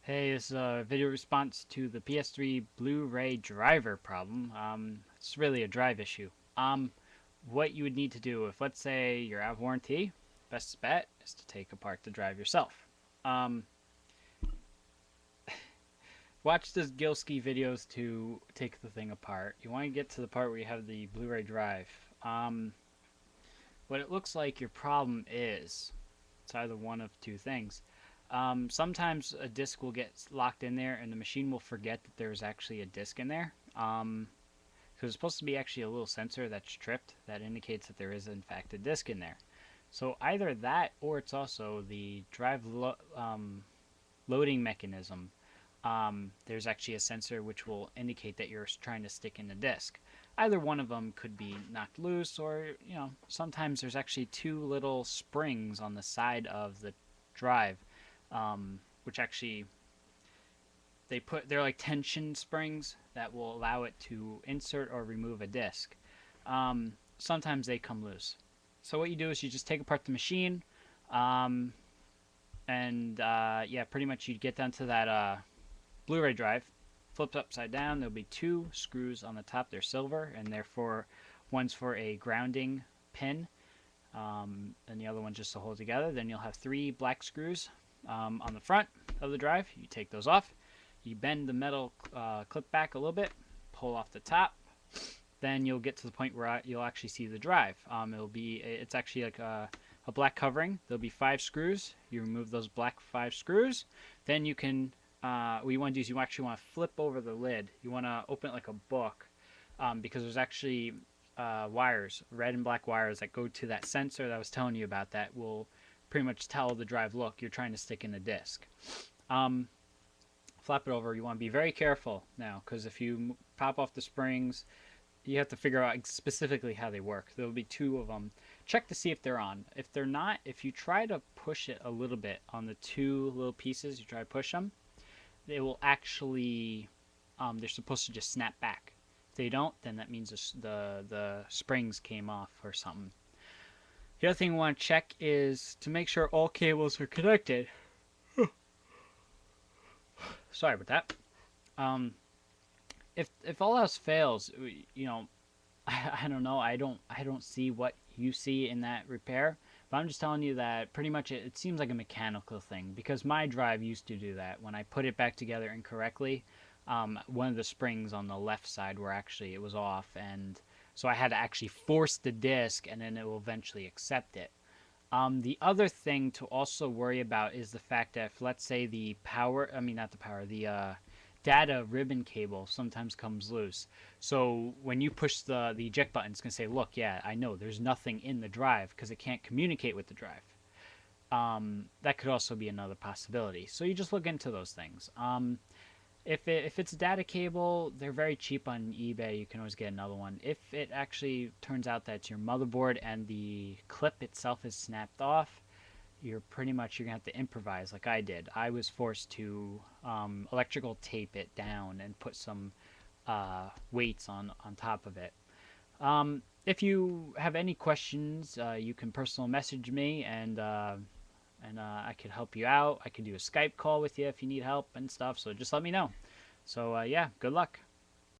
Hey, this is a video response to the PS3 Blu-ray driver problem. It's really a drive issue. What you would need to do if, let's say, you're out of warranty, best bet is to take apart the drive yourself. Um, Watch the Gilski videos to take the thing apart. You want to get to the part where you have the Blu-ray drive. What it looks like your problem is, it's either one of two things. Sometimes a disk will get locked in there and the machine will forget that there's actually a disk in there. So it's supposed to be actually a little sensor that's tripped that indicates that there is in fact a disk in there. So either that or it's also the drive loading mechanism. There's actually a sensor which will indicate that you're trying to stick in the disk. Either one of them could be knocked loose, or sometimes there's actually two little springs on the side of the drive, which actually they're like tension springs that will allow it to insert or remove a disc. Sometimes they come loose. So what you do is you just take apart the machine, and yeah, pretty much you'd get down to that Blu-ray drive, flipped upside down. There'll be two screws on the top. They're silver, and therefore one's for a grounding pin, and the other one's just to hold together. Then you'll have three black screws on the front of the drive. You take those off. You bend the metal clip back a little bit, pull off the top. Then you'll get to the point where you'll actually see the drive. It's actually like a black covering. There'll be 5 screws. You remove those black 5 screws. Then you can what you want to do is you actually want to flip over the lid. You want to open it like a book, because there's actually wires, red and black wires that go to that sensor that I was telling you about that will pretty much tell the drive, look, you're trying to stick in a disk. Flap it over. You want to be very careful now, because if you pop off the springs, you have to figure out specifically how they work. There'll be 2 of them. Check to see if they're on. If they're not, if you try to push it a little bit on the 2 little pieces, you try to push them, they will actually, they're supposed to just snap back. If they don't, then that means the springs came off or something. The other thing you want to check is to make sure all cables are connected. Sorry about that. If all else fails, I don't know. I don't see what you see in that repair. But I'm just telling you that pretty much it seems like a mechanical thing, because my drive used to do that. When I put it back together incorrectly, one of the springs on the left side it was off, and so I had to actually force the disc, and then it will eventually accept it. The other thing to also worry about is the fact that if, let's say, the data ribbon cable sometimes comes loose. So when you push the eject button, it's going to say, look, yeah, I know there's nothing in the drive because it can't communicate with the drive. That could also be another possibility. So you just look into those things. If it's a data cable, they're very cheap on eBay. You can always get another one. If it actually turns out that it's your motherboard and the clip itself is snapped off, you're going to have to improvise like I did. I was forced to electrical tape it down and put some weights on top of it. If you have any questions, you can personal message me, and I could help you out. I could do a Skype call with you if you need help and stuff, so just let me know. So yeah, good luck.